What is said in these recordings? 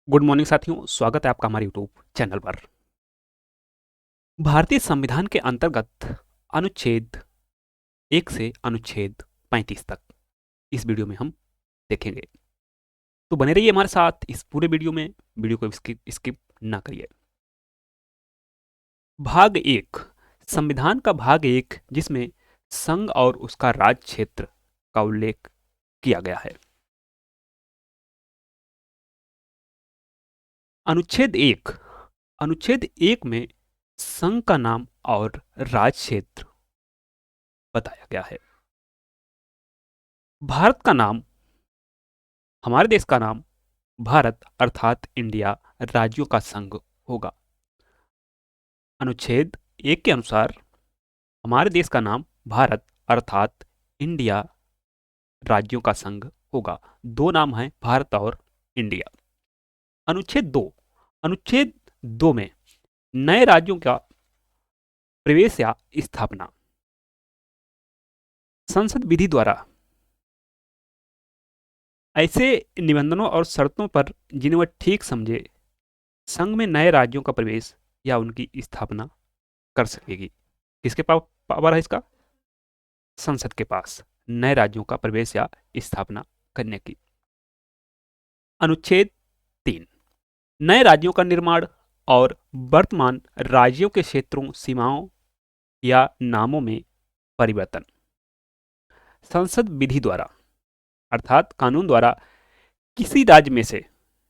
Good morning साथियों, स्वागत है आपका हमारे यूट्यूब चैनल पर। भारतीय संविधान के अंतर्गत अनुच्छेद 1 से अनुच्छेद 35 तक इस वीडियो में हम देखेंगे। तो बने रहिए हमारे साथ इस पूरे वीडियो को स्किप ना करिए। भाग 1, संविधान का भाग 1, जिसमें संघ और उसका राज्य क्षेत्र का उल्लेख किया गया है। अनुच्छेद 1 में संघ का नाम और राज्य क्षेत्र बताया गया है। भारत का नाम, हमारे देश का नाम भारत अर्थात इंडिया राज्यों का संघ होगा। अनुच्छेद 1 के अनुसार हमारे देश का नाम भारत अर्थात इंडिया राज्यों का संघ होगा। दो नाम हैं, भारत और इंडिया। अनुच्छेद 2 में नए राज्यों का प्रवेश या स्थापना संसद विधि द्वारा ऐसे निबंधनों और शर्तों पर जिन्हें वह ठीक समझे संघ में नए राज्यों का प्रवेश या उनकी स्थापना कर सकेगी। किसके पास पावर है इसका? संसद के पास नए राज्यों का प्रवेश या स्थापना करने की। अनुच्छेद 3, नए राज्यों का निर्माण और वर्तमान राज्यों के क्षेत्रों, सीमाओं या नामों में परिवर्तन संसद विधि द्वारा अर्थात कानून द्वारा किसी राज्य में से,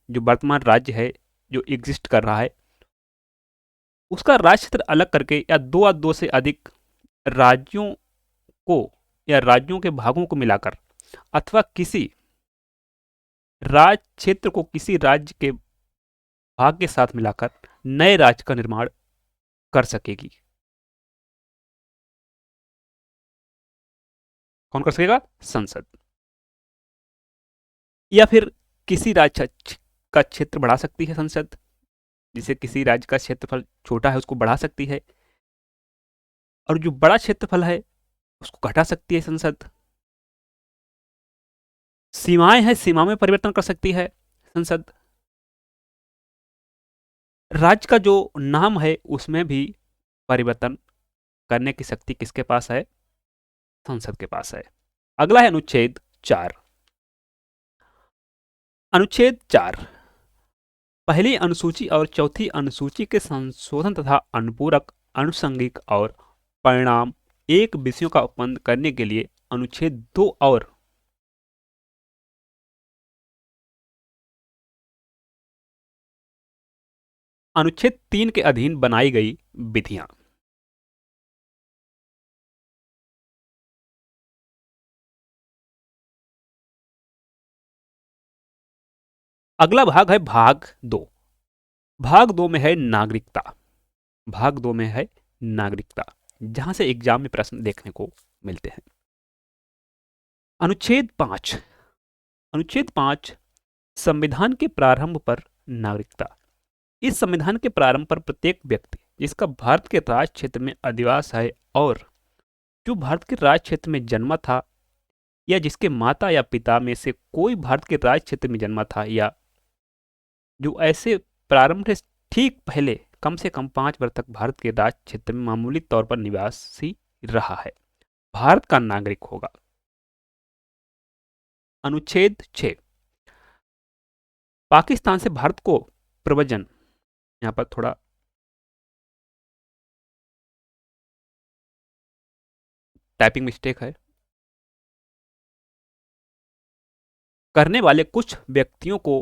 जो वर्तमान राज्य है, जो एग्जिस्ट कर रहा है, उसका राज्य क्षेत्र अलग करके या दो से अधिक राज्यों को या राज्यों के भागों को मिलाकर अथवा किसी राज्य क्षेत्र को किसी राज्य के भाग के साथ मिलाकर नए राज्य का निर्माण कर सकेगी। कौन कर सकेगा? संसद। या फिर किसी राज्य का क्षेत्र बढ़ा सकती है संसद, जिसे किसी राज्य का क्षेत्रफल छोटा है उसको बढ़ा सकती है, और जो बड़ा क्षेत्रफल है उसको घटा सकती है संसद। सीमाएं हैं, सीमा में परिवर्तन कर सकती है संसद। राज्य का जो नाम है उसमें भी परिवर्तन करने की शक्ति किसके पास है? संसद के पास है। अगला है अनुच्छेद 4। अनुच्छेद 4 पहली अनुसूची और चौथी अनुसूची के संशोधन तथा अनुपूरक, अनुषंगिक और परिणाम एक विषयों का उत्पन्न करने के लिए अनुच्छेद 2 और अनुच्छेद 3 के अधीन बनाई गई विधियां। अगला भाग है भाग 2। भाग 2 में है नागरिकता। भाग 2 में है नागरिकता, जहां से एग्जाम में प्रश्न देखने को मिलते हैं। अनुच्छेद 5। अनुच्छेद 5 संविधान के प्रारंभ पर नागरिकता। इस संविधान के प्रारंभ पर प्रत्येक व्यक्ति जिसका भारत के राज क्षेत्र में अधिवास है और जो भारत के राज क्षेत्र में जन्मा था, या जिसके माता या पिता में से कोई भारत के राज क्षेत्र में जन्मा था, या जो ऐसे प्रारंभ से ठीक पहले कम से कम 5 वर्ष तक भारत के राज क्षेत्र में मामूली तौर पर निवासी रहा है, भारत का नागरिक होगा। अनुच्छेद 6 पाकिस्तान से भारत को प्रव्रजन, यहां पर थोड़ा टाइपिंग मिस्टेक है, करने वाले कुछ व्यक्तियों को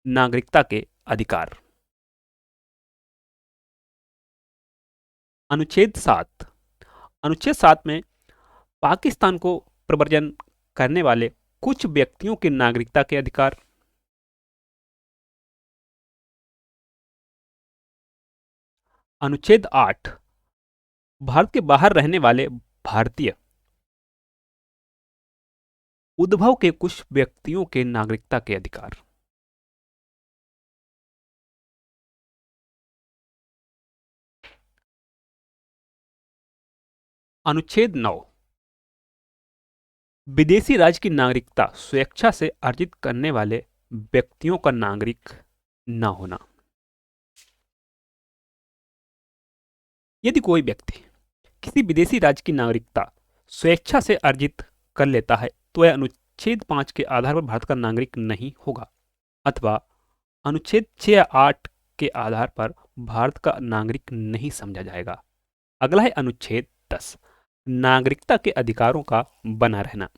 नागरिकता के अधिकार। अनुच्छेद 7। अनुच्छेद 7 में पाकिस्तान को प्रव्रजन करने वाले कुछ व्यक्तियों के नागरिकता के अधिकार। अनुच्छेद 8 भारत के बाहर रहने वाले भारतीय उद्भव के कुछ व्यक्तियों के नागरिकता के अधिकार। अनुच्छेद 9 विदेशी राज्य की नागरिकता स्वेच्छा से अर्जित करने वाले व्यक्तियों का नागरिक न होना। यदि कोई व्यक्ति किसी विदेशी राज्य की नागरिकता स्वेच्छा से अर्जित कर लेता है तो वह अनुच्छेद 5 के आधार पर भारत का नागरिक नहीं होगा, अथवा अनुच्छेद 6 या 8 के आधार पर भारत का नागरिक नहीं समझा जाएगा। अगला है अनुच्छेद 10, नागरिकता के अधिकारों का बना रहना।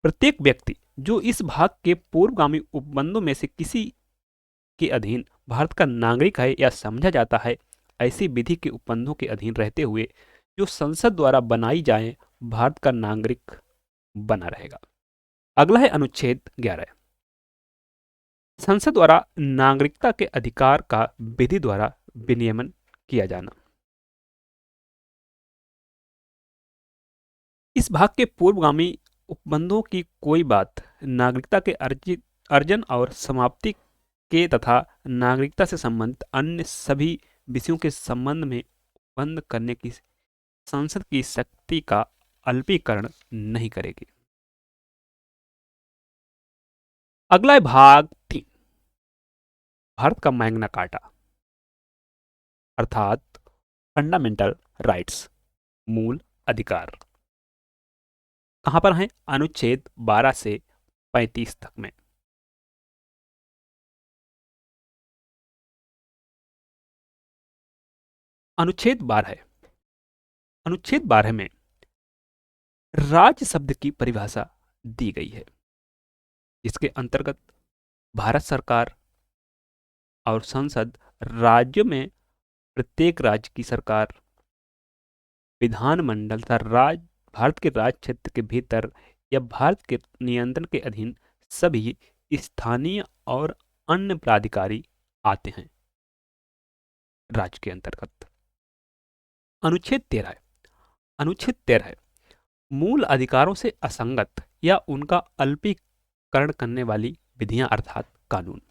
प्रत्येक व्यक्ति जो इस भाग के पूर्वगामी उपबंधों में से किसी के अधीन भारत का नागरिक है या समझा जाता है, ऐसी विधि के उपबंधों के अधीन रहते हुए जो संसद द्वारा बनाई जाए, भारत का नागरिक बना रहेगा। अगला है अनुच्छेद 11, संसद द्वारा नागरिकता के अधिकार का विधि द्वारा विनियमन किया जाना। इस भाग के पूर्वगामी उपबंधों की कोई बात नागरिकता के अर्जन और समाप्ति के तथा नागरिकता से संबंधित अन्य सभी विषयों के संबंध में उपबंध करने की संसद की शक्ति का अल्पीकरण नहीं करेगी। अगला है भाग 3, भारत का मैग्ना कार्टा अर्थात फंडामेंटल राइट्स, मूल अधिकार। कहां पर है? अनुच्छेद 12 से 35 तक में। अनुच्छेद 12 है। अनुच्छेद 12 में राज्य शब्द की परिभाषा दी गई है, इसके अंतर्गत भारत सरकार और संसद राज्यों में प्रत्येक राज्य की सरकार, विधानमंडल तथा भारत के राज्य क्षेत्र के भीतर या भारत के नियंत्रण के अधीन सभी स्थानीय और अन्य प्राधिकारी आते हैं राज्य के अंतर्गत। अनुच्छेद 13 है। अनुच्छेद 13 है, मूल अधिकारों से असंगत या उनका अल्पीकरण करने वाली विधियां अर्थात कानून।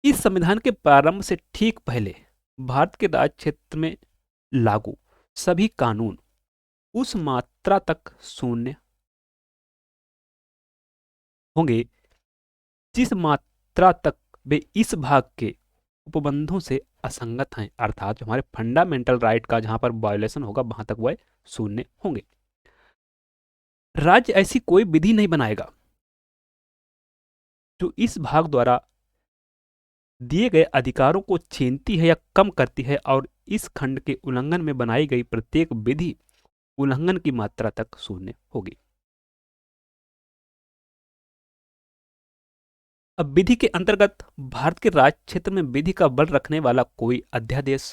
इस संविधान के प्रारंभ से ठीक पहले भारत के राज्य क्षेत्र में लागू सभी कानून उस मात्रा तक शून्य होंगे जिस मात्रा तक वे इस भाग के उपबंधों से असंगत हैं, अर्थात जो हमारे फंडामेंटल राइट का जहां पर वायोलेशन होगा वहां तक वह शून्य होंगे। राज्य ऐसी कोई विधि नहीं बनाएगा जो इस भाग द्वारा दिए गए अधिकारों को छीनती है या कम करती है, और इस खंड के उल्लंघन में बनाई गई प्रत्येक विधि उल्लंघन की मात्रा तक शून्य होगी। अब विधि के अंतर्गत भारत के राज्य क्षेत्र में विधि का बल रखने वाला कोई अध्यादेश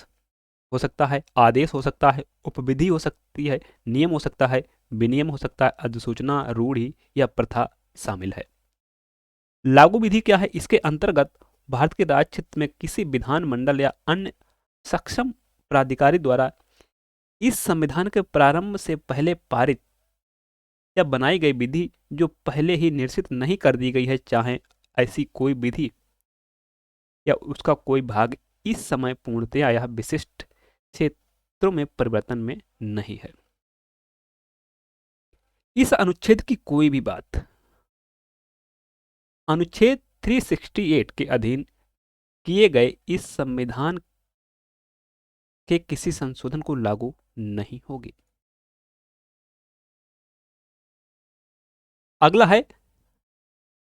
हो सकता है, आदेश हो सकता है, उपविधि हो सकती है, नियम हो सकता है, विनियम हो सकता है, अधिसूचना, रूढ़ि या प्रथा शामिल है। लागू विधि क्या है? इसके अंतर्गत भारत के राज्य क्षेत्र में किसी विधानमंडल या अन्य सक्षम प्राधिकारी द्वारा इस संविधान के प्रारंभ से पहले पारित या बनाई गई विधि जो पहले ही निश्चित नहीं कर दी गई है, चाहे ऐसी कोई विधि या उसका कोई भाग इस समय पूर्णतया या विशिष्ट क्षेत्रों में परिवर्तन में नहीं है। इस अनुच्छेद की कोई भी बात अनुच्छेद 368 के अधीन किए गए इस संविधान के किसी संशोधन को लागू नहीं होगी। अगला है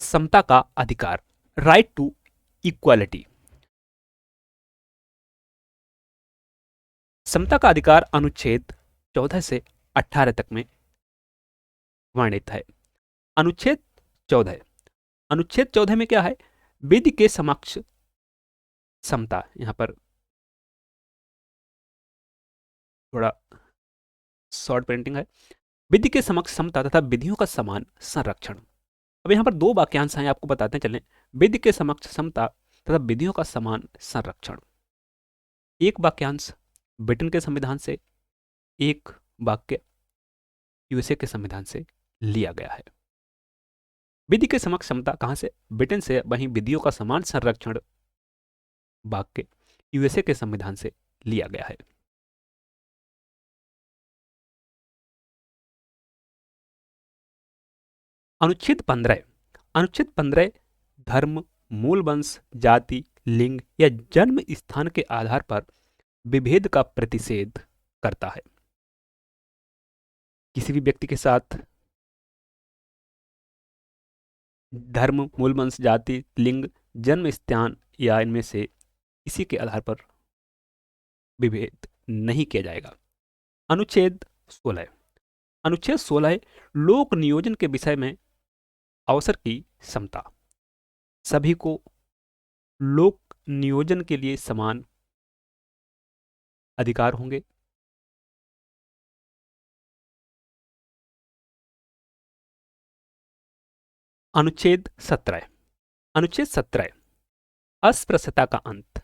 समता का अधिकार, राइट टू इक्वालिटी। समता का अधिकार अनुच्छेद 14 से 18 तक में वर्णित है। अनुच्छेद 14, अनुच्छेद 14 में क्या है? विधि के समक्ष समता, यहां पर थोड़ा शॉर्ट प्रिंटिंग है। विधि के समक्ष समता तथा विधियों का समान संरक्षण। अब यहां पर दो वाक्यांश हैं, आपको बताते चलें। विधि के समक्ष समता तथा विधियों का समान संरक्षण। एक वाक्यांश ब्रिटेन के संविधान से, एक वाक्य यूएसए के संविधान से लिया गया है। विधि के समक्ष समता कहां से? ब्रिटेन से। वहीं विधियों का समान संरक्षण वाक्य यूएसए के संविधान से लिया गया है। अनुच्छेद 15 धर्म, मूल वंश, जाति, लिंग या जन्म स्थान के आधार पर विभेद का प्रतिषेध करता है। किसी भी व्यक्ति के साथ धर्म, मूल वंश, जाति, लिंग, जन्म स्थान या इनमें से किसी के आधार पर विभेद नहीं किया जाएगा। अनुच्छेद 16 अनुच्छेद 16 लोक नियोजन के विषय में अवसर की समता। सभी को लोक नियोजन के लिए समान अधिकार होंगे। अनुच्छेद 17 अस्पृश्यता का अंत।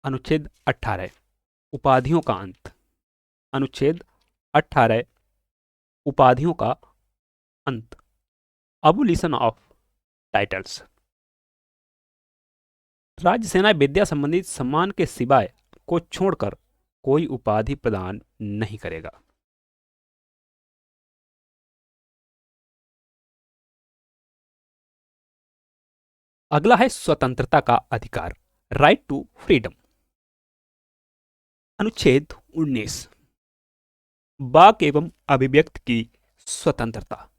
अनुच्छेद 18 उपाधियों का अंत। अनुच्छेद 18 उपाधियों का अंत। Abolition of titles. राज्य सेना विद्या संबंधी सम्मान के सिवाय को छोड़कर कोई उपाधि प्रदान नहीं करेगा। अगला है स्वतंत्रता का अधिकार, राइट टू फ्रीडम। अनुच्छेद 19 वाक एवं अभिव्यक्ति की स्वतंत्रता।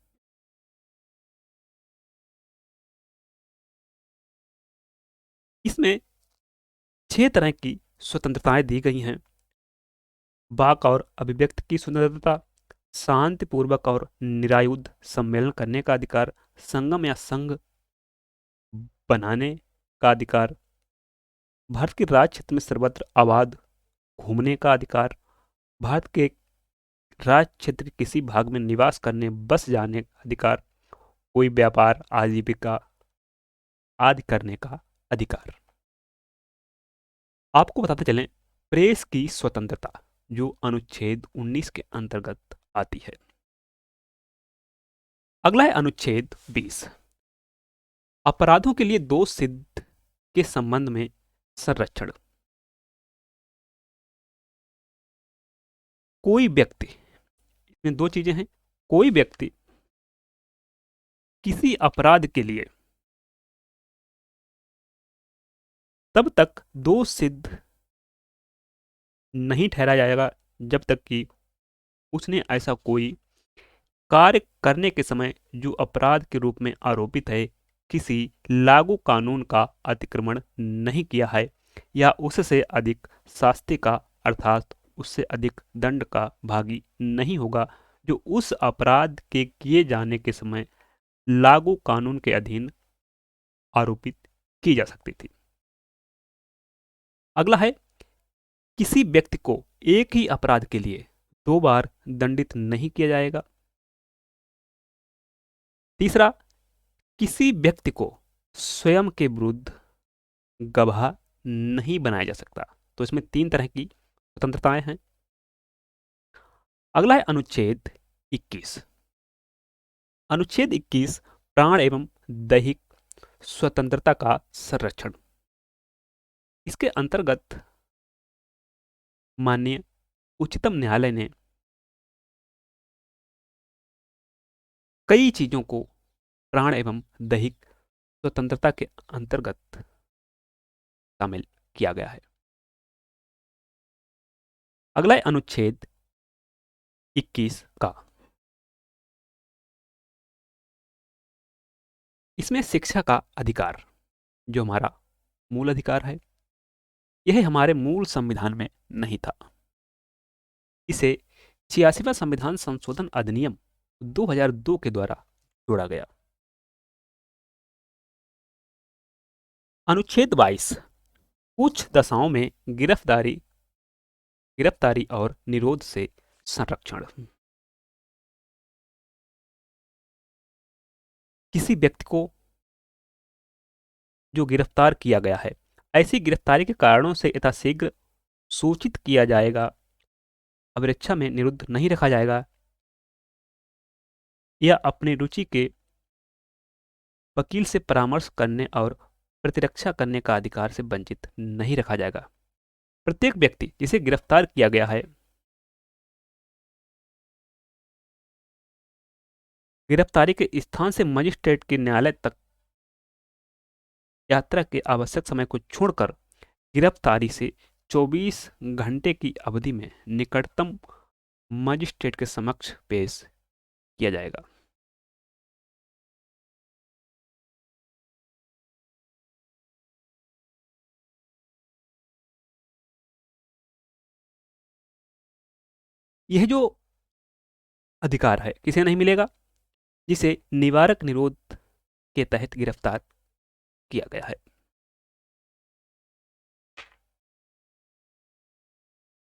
इसमें 6 तरह की स्वतंत्रताएं दी गई हैं। वाक और अभिव्यक्ति की स्वतंत्रता, शांतिपूर्वक और निरायुध सम्मेलन करने का अधिकार, संगम या संघ बनाने का अधिकार, भारत के राज्य क्षेत्र में सर्वत्र आबाद घूमने का अधिकार, भारत के राज्य क्षेत्र के किसी भाग में निवास करने बस जाने का अधिकार, कोई व्यापार आजीविका आदि करने का अधिकार। आपको बताते चलें प्रेस की स्वतंत्रता जो अनुच्छेद 19 के अंतर्गत आती है। अगला है अनुच्छेद 20 अपराधों के लिए दोष सिद्ध के संबंध में संरक्षण। कोई व्यक्ति, इसमें 2 चीजें हैं, कोई व्यक्ति किसी अपराध के लिए तब तक दोष सिद्ध नहीं ठहराया जाएगा जब तक कि उसने ऐसा कोई कार्य करने के समय जो अपराध के रूप में आरोपित है किसी लागू कानून का अतिक्रमण नहीं किया है या उससे अधिक शास्ति का अर्थात उससे अधिक दंड का भागी नहीं होगा जो उस अपराध के किए जाने के समय लागू कानून के अधीन आरोपित की जा सकती थी। अगला है किसी व्यक्ति को एक ही अपराध के लिए 2 बार दंडित नहीं किया जाएगा। तीसरा, किसी व्यक्ति को स्वयं के विरुद्ध गवाह नहीं बनाया जा सकता। तो इसमें 3 तरह की स्वतंत्रताएं हैं। अगला है अनुच्छेद 21। अनुच्छेद 21 प्राण एवं दैहिक स्वतंत्रता का संरक्षण। इसके अंतर्गत माननीय उच्चतम न्यायालय ने कई चीजों को प्राण एवं दैहिक स्वतंत्रता के अंतर्गत शामिल किया गया है। अगला है अनुच्छेद 21 का। इसमें शिक्षा का अधिकार जो हमारा मूल अधिकार है, यह हमारे मूल संविधान में नहीं था। इसे 86वां संविधान संशोधन अधिनियम 2002 के द्वारा जोड़ा गया। अनुच्छेद 22 कुछ दशाओं में गिरफ्तारी और निरोध से संरक्षण। किसी व्यक्ति को जो गिरफ्तार किया गया है, ऐसी गिरफ्तारी के कारणों से यथाशीघ्र सूचित किया जाएगा, अभिरक्षा में निरुद्ध नहीं रखा जाएगा या अपनी रुचि के वकील से परामर्श करने और प्रतिरक्षा करने का अधिकार से वंचित नहीं रखा जाएगा। प्रत्येक व्यक्ति जिसे गिरफ्तार किया गया है गिरफ्तारी के स्थान से मजिस्ट्रेट के न्यायालय तक यात्रा के आवश्यक समय को छोड़कर गिरफ्तारी से 24 घंटे की अवधि में निकटतम मजिस्ट्रेट के समक्ष पेश किया जाएगा। यह जो अधिकार है किसे नहीं मिलेगा? जिसे निवारक निरोध के तहत गिरफ्तार किया गया है।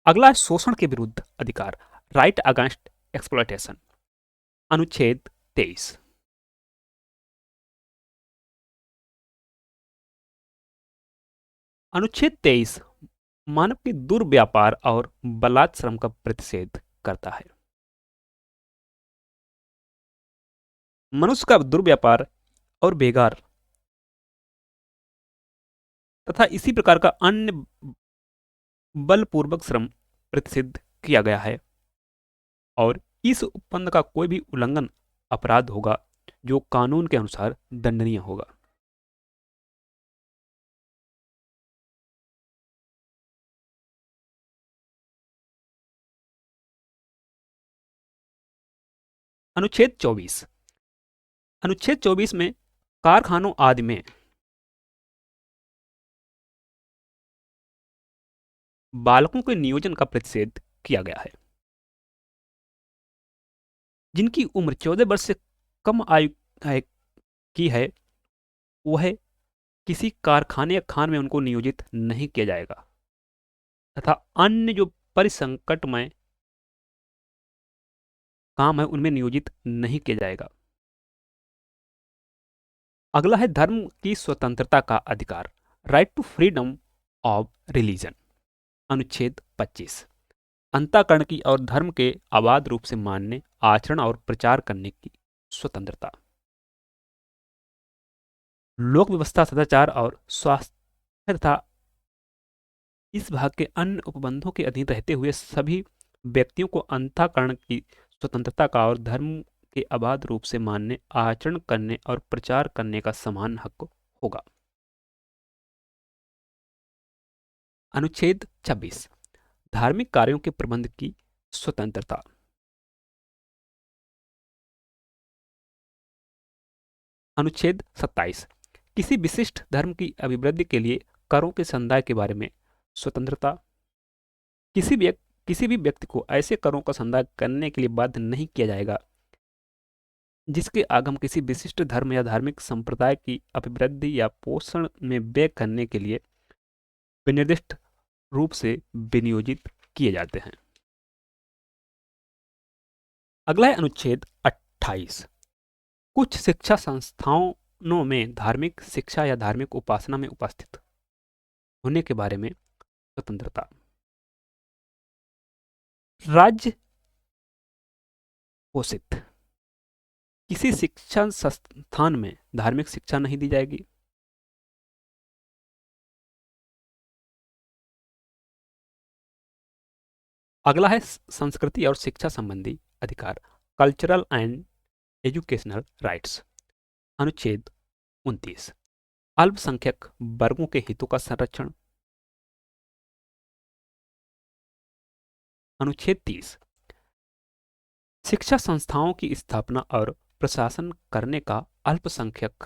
अगला है शोषण के विरुद्ध अधिकार, राइट अगेंस्ट एक्सप्लॉयटेशन, अनुच्छेद 23। अनुच्छेद 23 मानव के दुर्व्यापार और बलात्श्रम का प्रतिषेध करता है। मनुष्य का दुर्व्यापार और बेगार तथा इसी प्रकार का अन्य बलपूर्वक श्रम प्रतिषिद्ध किया गया है और इस उपबंध का कोई भी उल्लंघन अपराध होगा जो कानून के अनुसार दंडनीय होगा। अनुच्छेद 24। अनुच्छेद 24 में कारखानों आदि में बालकों के नियोजन का प्रतिषेध किया गया है। जिनकी उम्र 14 वर्ष से कम आयु की है वह किसी कारखाने या खान में उनको नियोजित नहीं किया जाएगा तथा अन्य जो परिसंकटमय काम है उनमें नियोजित नहीं किया जाएगा। अगला है धर्म की स्वतंत्रता का अधिकार, right to freedom of religion, अनुच्छेद 25। अंतःकरण की और धर्म के अबाध रूप से मानने, आचरण और प्रचार करने की स्वतंत्रता। लोक व्यवस्था, सदाचार और स्वास्थ्य तथा इस भाग के अन्य उपबंधों के अधीन रहते हुए सभी व्यक्तियों को अंतःकरण की स्वतंत्रता का और धर्म के अबाध रूप से मानने, आचरण करने और प्रचार करने का समान हक होगा। अनुच्छेद 26 धार्मिक कार्यों के प्रबंध की स्वतंत्रता। अनुच्छेद 27 किसी विशिष्ट धर्म की अभिवृद्धि के लिए करों के संदाय के बारे में स्वतंत्रता। किसी भी व्यक्ति को ऐसे करों का संदाय करने के लिए बाध्य नहीं किया जाएगा जिसके आगम किसी विशिष्ट धर्म या धार्मिक संप्रदाय की अभिवृद्धि या पोषण में व्यय करने के लिए विनिर्दिष्ट रूप से विनियोजित किए जाते हैं। अगला है अनुच्छेद 28 कुछ शिक्षा संस्थानों में धार्मिक शिक्षा या धार्मिक उपासना में उपस्थित होने के बारे में स्वतंत्रता। राज्य पोषित किसी शिक्षा संस्थान में धार्मिक शिक्षा नहीं दी जाएगी। अगला है संस्कृति और शिक्षा संबंधी अधिकार, कल्चरल एंड एजुकेशनल राइट्स, अनुच्छेद 29। अल्पसंख्यक वर्गों के हितों का संरक्षण। अनुच्छेद 30 शिक्षा संस्थाओं की स्थापना और प्रशासन करने का अल्पसंख्यक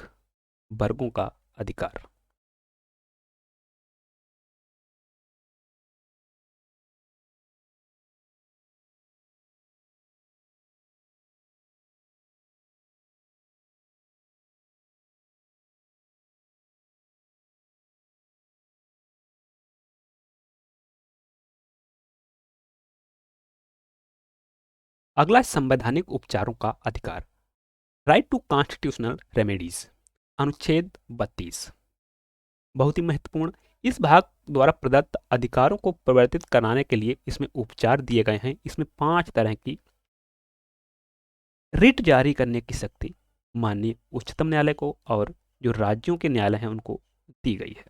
वर्गों का अधिकार। अगला है संवैधानिक उपचारों का अधिकार, राइट टू कॉन्स्टिट्यूशनल रेमेडीज, अनुच्छेद 32। बहुत ही महत्वपूर्ण, इस भाग द्वारा प्रदत्त अधिकारों को परिवर्तित कराने के लिए इसमें उपचार दिए गए हैं। इसमें 5 तरह की रिट जारी करने की शक्ति माननीय उच्चतम न्यायालय को और जो राज्यों के न्यायालय हैं उनको दी गई है।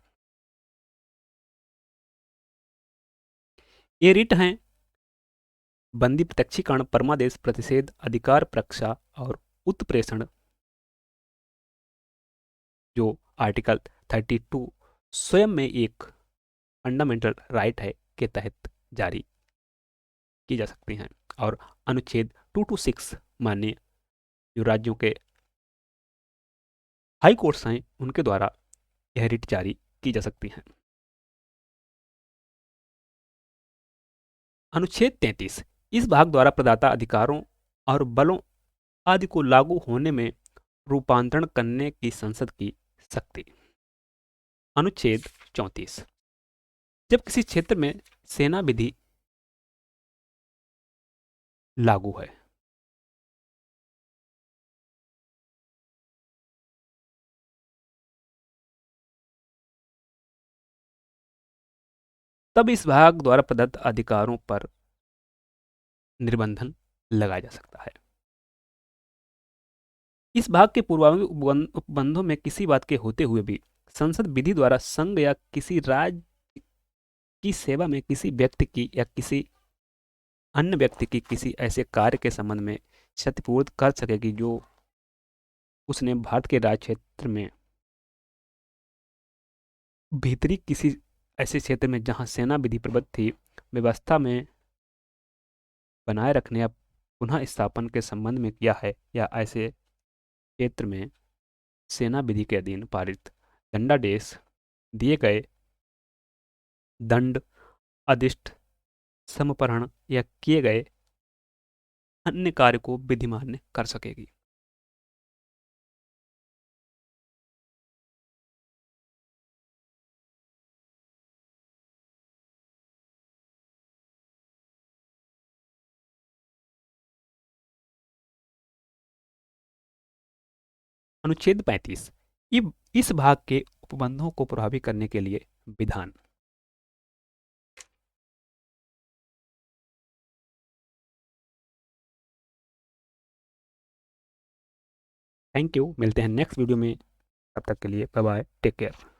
ये रिट हैं बंदी प्रत्यक्षीकरण, परमादेश, प्रतिषेध, अधिकार परीक्षा और उत्प्रेषण, जो आर्टिकल 32 स्वयं में एक फंडामेंटल राइट है के तहत जारी की जा सकती हैं। और अनुच्छेद 226 माननीय जो राज्यों के हाई कोर्ट्स हैं उनके द्वारा यह रिट जारी की जा सकती हैं। अनुच्छेद 33 इस भाग द्वारा प्रदाता अधिकारों और बलों आदि को लागू होने में रूपांतरण करने की संसद की शक्ति। अनुच्छेद 34 जब किसी क्षेत्र में सेना विधि लागू है, तब इस भाग द्वारा प्रदत्त अधिकारों पर निर्बंधन लगाया जा सकता है। इस भाग के पूर्वांग उपबंधों में किसी बात के होते हुए भी संसद विधि द्वारा संघ या किसी राज्य की सेवा में किसी व्यक्ति की या किसी अन्य व्यक्ति की किसी ऐसे कार्य के संबंध में क्षतिपूर्ति कर सकेगी जो उसने भारत के राज्य क्षेत्र में भीतरी किसी ऐसे क्षेत्र में जहां सेना विधि प्रबद्ध थी व्यवस्था में बनाए रखने या पुनः स्थापन के संबंध में किया है, या ऐसे क्षेत्र में सेना विधि के अधीन पारित दंडादेश दिए गए दंड, अदिष्ट, समर्पण या किए गए अन्य कार्य को विधिमान्य कर सकेगी। अनुच्छेद 35 इस भाग के उपबंधों को प्रभावी करने के लिए विधान। थैंक यू, मिलते हैं नेक्स्ट वीडियो में, तब तक के लिए बाय बाय, टेक केयर।